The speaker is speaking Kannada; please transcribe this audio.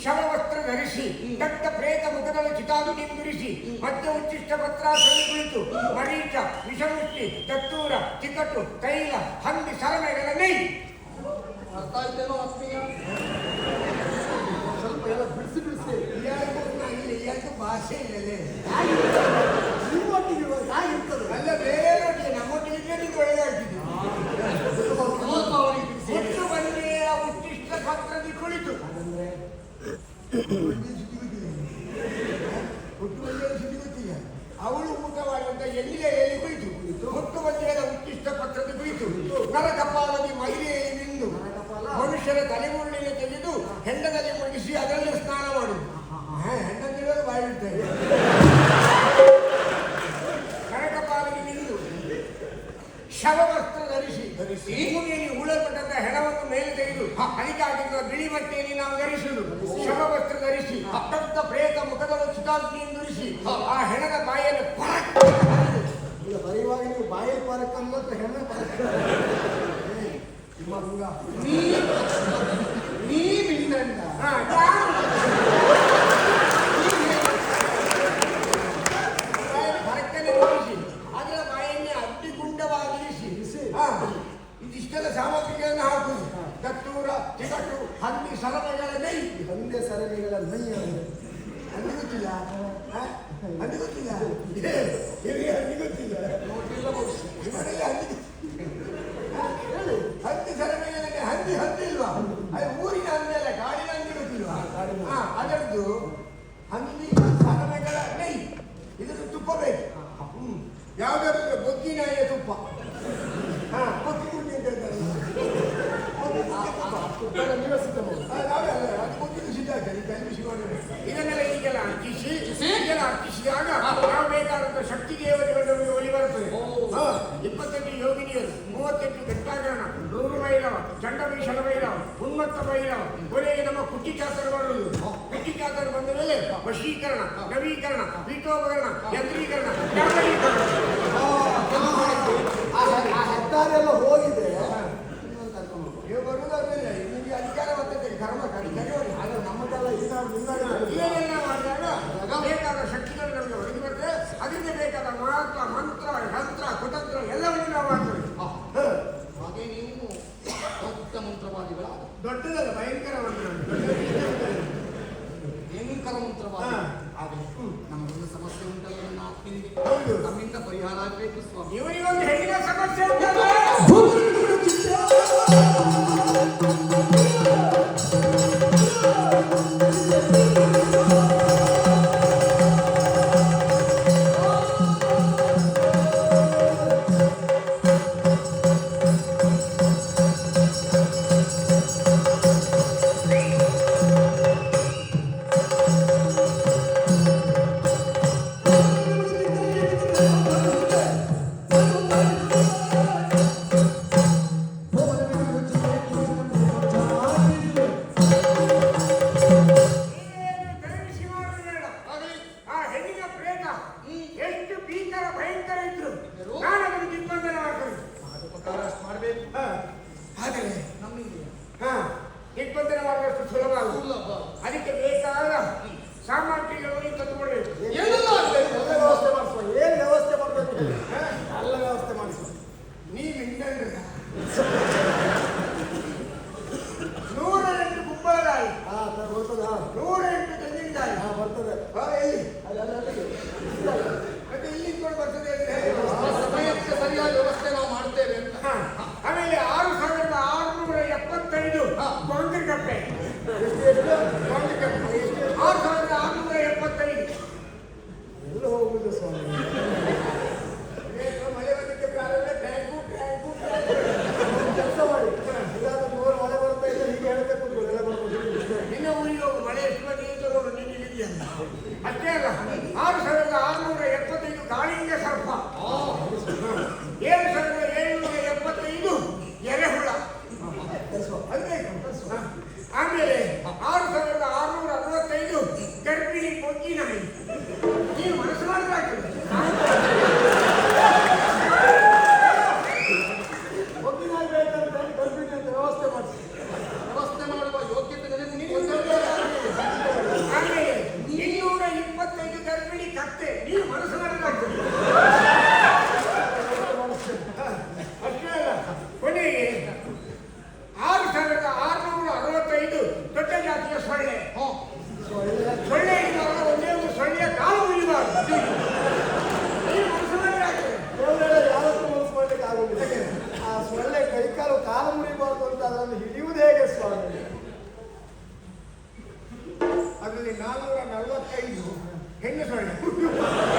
ಶವವಸ್ತ್ರ ಧರಿಸಿ ದಟ್ಟ ಪ್ರೇತ ಮುಖದಲ್ಲಿ ಚಿತಾಗ್ನಿ ಬಿಡಿಸಿ ಮಧ್ಯ ಉಚ್ಚಿಷ್ಟ ಪತ್ರಾಸನ ಕುಳಿತು ಮರೀಚ ವಿಷಮುಷ್ಟಿ ದತ್ತೂರ ಚಿಕಟು ತೈಲ ಹಂದಿ ಸರಮೆಗಳ ನೈ ಅರ್ಥ ಆಯ್ತೇನೋ ಆತ್ಮೀಯ? ಸ್ವಲ್ಪ ಎಲ್ಲ ಬಿಡಿಸಿ ಬಿಡಿಸಿ ಯಾಕೆ ಭಾಷೆ ಇಲ್ಲಲೇ ನಿಮ್ಮೊಟ್ಟಿಗೆ ಇರ್ತದೆ ಅಲ್ಲ ಬೇರೆ ನಮ್ಮೊಟ್ಟಿಗೆ ನಿಮ್ಗೆ ಒಳ್ಳೆದಾಗ್ತಿದೆ. ಒಟ್ಟು ಬಂದೆಯ ಉಚ್ಚಿಷ್ಟ ಪತ್ರದಿ ಕುಳಿತು ಹುಟ್ಟು ಬಂದಿಯ ಸುದ್ದಿ ಗೊತ್ತಿಲ್ಲ. ಅವಳು ಊಟ ಮಾಡುವಂತ ಎಲ್ಲಿ ಕುಳಿತು ಹುಟ್ಟು ಬಂದಿಯದ ಉಚ್ಚಿಷ್ಟ ಪತ್ರದ ಕುಳಿತು ನರಕಪಾಲದಿ ಮಹಿಳೆಯಲ್ಲಿ ನಿಂದು ಮನುಷ್ಯರ ತಲೆಮುರುಳಿನ ತೆಗೆದು ಹೆಂಡದಲ್ಲಿ ಮುಗಿಸಿ ಅದರಲ್ಲಿ ಸ್ನಾನ ಮಾಡುದು. ಹೆಂಡಂದಿರೋದು ಬಾಯಿಡ್ತಾರೆ. ನರಕಪಾಲದಿ ನಿಂದು ಶವವಸ್ತ್ರ ಧರಿಸಿ ಭೂಮಿಯಲ್ಲಿ ಉಳಲ್ಪಟ್ಟಂತ ಹೆಣವನ್ನು ಮೇಲೆ ತೆಗೆದು ಅದಕ್ಕಾಗಿರುವ ಬಿಳಿ ಬಟ್ಟೆಯಲ್ಲಿ ನಾವು ಧರಿಸುವುದು. ಶವವಸ್ತ್ರ ಧರಿಸಿ ದತ್ತ ಪ್ರೇತ ಮುಖದಲ್ಲಿ ಚಿತಾಗ್ನಿಯನ್ನು ಧರಿಸಿ ಆ ಹೆಣದ ಬಾಯಲ್ಲಿ ಈಗ ಬರೆಯುವಾಗ ನೀವು ಬಾಯಲ್ಲಿ ಪಾರಕ್ಕಂತ ಹೆಣ್ಣು ನೀ ಮಿಂಡಣ್ಣ ಹೊರಕ್ಕನೆ ಧರಿಸಿ ಅದರ ಬಾಯಲ್ಲಿ ಅಗ್ನಿಗುಂಡವಾಗಿರಿಸಿ ಇದಿಷ್ಟೆಲ್ಲ ಸಾಮಗ್ರಿಗಳನ್ನು ಹಾಕುದು. ದತ್ತೂರ ಚಿಕಟು ಹಂದಿ ಸರಮೆಗಳ ನೈ ಹಂದೆ ಸರಣಿಗಳ ನೈ ಅಲ್ಲಿ ಗೊತ್ತಿಲ್ಲ ಅಲ್ಲಿ ಗೊತ್ತಿಲ್ಲ ಅಲ್ಲಿ ಗೊತ್ತಿಲ್ಲ ಹಂದಿ ಸರಮೆಗಳ ಹಂದಿ ಇಲ್ವಾ? ಅದು ಊರಿನ ಹಂದಿಯಲ್ಲ, ಕಾಡಿನ ಹಂದಿ ಗೊತ್ತಿಲ್ವಾ? ಅದರದ್ದು ಹಂದಿ ಸರಮೆಗಳ ನೈ ಇದನ್ನು ತುಪ್ಪ ಬೇಕು. ಯಾವ್ದಾದ್ರು ಬೊಗ್ಗಿನಾಯ ತುಪ್ಪ ಬೊಗ್ಗಿ ಗುಂಡಿ ಅಂತ ಹೇಳ್ತಾರೆ. ಇದನ್ನೆಲ್ಲ ಈಗೆಲ್ಲ ಅರ್ಚಿಸಿದಾಗ ನಾವು ಬೇಕಾದಂತ ಶಕ್ತಿ ದೇವತೆಗಳು ಒಲಿ ಬರುತ್ತದೆ. 28 ಯೋಗಿನಿಯರು, 38 ಘಟ್ಟಾಗರಣ, 100 ಭೈರವ, ಚಂಡಭೀಷಣ ಭೈರವ, ಉನ್ಮತ್ತ ಭೈರವ, ಕೊನೆಗೆ ನಮ್ಮ ಕುಟ್ಟಿಚಾತರ ಬರುವುದು. ಕುಟ್ಟಿಚಾತರ ಬಂದ ಮೇಲೆ ವಶೀಕರಣ, ನವೀಕರಣ, ಪೀಠೋಪಕರಣ, ಯಂತ್ರೀಕರಣ, ಹೆದ್ದಾರೆಲ್ಲ ಹೋಗಿದೆ. ನೀವು ಬರುವುದಾದ್ಮೇಲೆ ನಿಮಗೆ ಅಧಿಕಾರ ಬರ್ತದೆ. ಕರ್ಮ ಆದರೆ ನಮ್ಮದೆಲ್ಲ ಇದನ್ನೆಲ್ಲ ಮಾಡಿದಾಗ ಬೇಕಾದ ಶಕ್ತಿಗಳು ನಮಗೆ ಒದಗಿ ಬರ್ತದೆ. ಅದಕ್ಕೆ ಬೇಕಾದ ಮಾತ್ರ ಮಂತ್ರ ಯಂತ್ರ ಕುತಂತ್ರ ಎಲ್ಲವನ್ನೂ ನಾವು ಮಾಡ್ತೇವೆ. ಹಾಗೆ ನೀವು ದೊಡ್ಡ ಮಂತ್ರವಾದಿಗಳ ದೊಡ್ಡದಲ್ಲ, ಭಯಂಕರ ಮಂತ್ರ, ಭಯಂಕರ ಮಂತ್ರವಾದಿ. ಆದರೆ ನಮಗೊಂದು ಸಮಸ್ಯೆ ಉಂಟಲ್ಲ ನನ್ನ ಆತ್ಮನಿಗೆ, ನಮ್ಮಿಂದ ಪರಿಹಾರ ಆಗಬೇಕು ಸ್ವಾಮಿ. ಇವರಿಗೊಂದು ಹೆಣ್ಣಿನ ಸಮಸ್ಯೆ ಉಂಟಲ್ಲ. ದಿಗ್ಬಂಧನ ಮಾಡುವಷ್ಟು ಸುಲಭ ಅಲ್ಲ. ಅದಕ್ಕೆ ಬೇಕಾದ ಸಾಮಗ್ರಿಗಳನ್ನು ತಂದುಕೊಳ್ಬೇಕು. ವ್ಯವಸ್ಥೆ ಮಾಡಿಸುವ. ಏನು ವ್ಯವಸ್ಥೆ ಮಾಡಬೇಕು? ಎಲ್ಲ ವ್ಯವಸ್ಥೆ ಮಾಡಿಸುವ. ನೀವು ಹಿಂಗಂದ್ರೆ 108 ಕುಂಬಳಕಾಯಿ, ಬರ್ತದ, 108 ತೆಂಗಿನಕಾಯಿ ಬರ್ತದೆ. ಮತ್ತೆ ಇಲ್ಲಿ ಕೂಡ ಬರ್ತದೆ. ಸಮಯಕ್ಕೆ ಸರಿಯಾದ ವ್ಯವಸ್ಥೆ ನಾವು ಮಾಡ್ತೇವೆ ಅಂತ. ಆಮೇಲೆ 6675 ಕೊಂಗರ್ಗಪ್ಪೆ, 6675 ಎಲ್ಲ ಹೋಗುದು ಸ್ವಾಮಿ. ಮಳೆ ಬರಲಿಕ್ಕೆ ಪ್ರಾರಂಭ ಟ್ಯಾಂಕು ಕೆಲಸ ಮಾಡಿ. ಇಲ್ಲಾಂದ್ರೆ ಮೂರು ಮಳೆ ಬರ್ತಾ ಇದ್ರೆ ಹೀಗೆ ಹೇಳಬೇಕು. ಎಲ್ಲ ಬರ್ಬೋದು. ನಿನ್ನ ಊರಿಗೆ ಹೋಗು, ಮಳೆ ಎಷ್ಟು ಬಂದಿದೆ ತಗೊಂಡು ನಿನ್ನ ಇದೆಯಲ್ಲ. ಅಷ್ಟೇ ಅಲ್ಲ, 6675 ಗಾಳಿಂಗ ಸರ್ಪ, 7775 ಎರೆಹುಳ. ಆಮೇಲೆ 6665 ಗರ್ಭಿಣಿ ಬೊಗ್ಗಿ ನಾಯಿ. ನೀವು ಮನಸ್ಸು ಮಾಡಿದ್ರೆ ಒಗ್ಗಿನಾಗಿ ಬೇಕಂತ ಗರ್ಭಿಣಿ ಅಂತ ವ್ಯವಸ್ಥೆ ಮಾಡಿಸಿ. ವ್ಯವಸ್ಥೆ ಮಾಡುವ ಯೋಗ್ಯತೆ ನನಗೆ 45 ಹೆಣ್ಣು ಸೊಳ್ಳೆ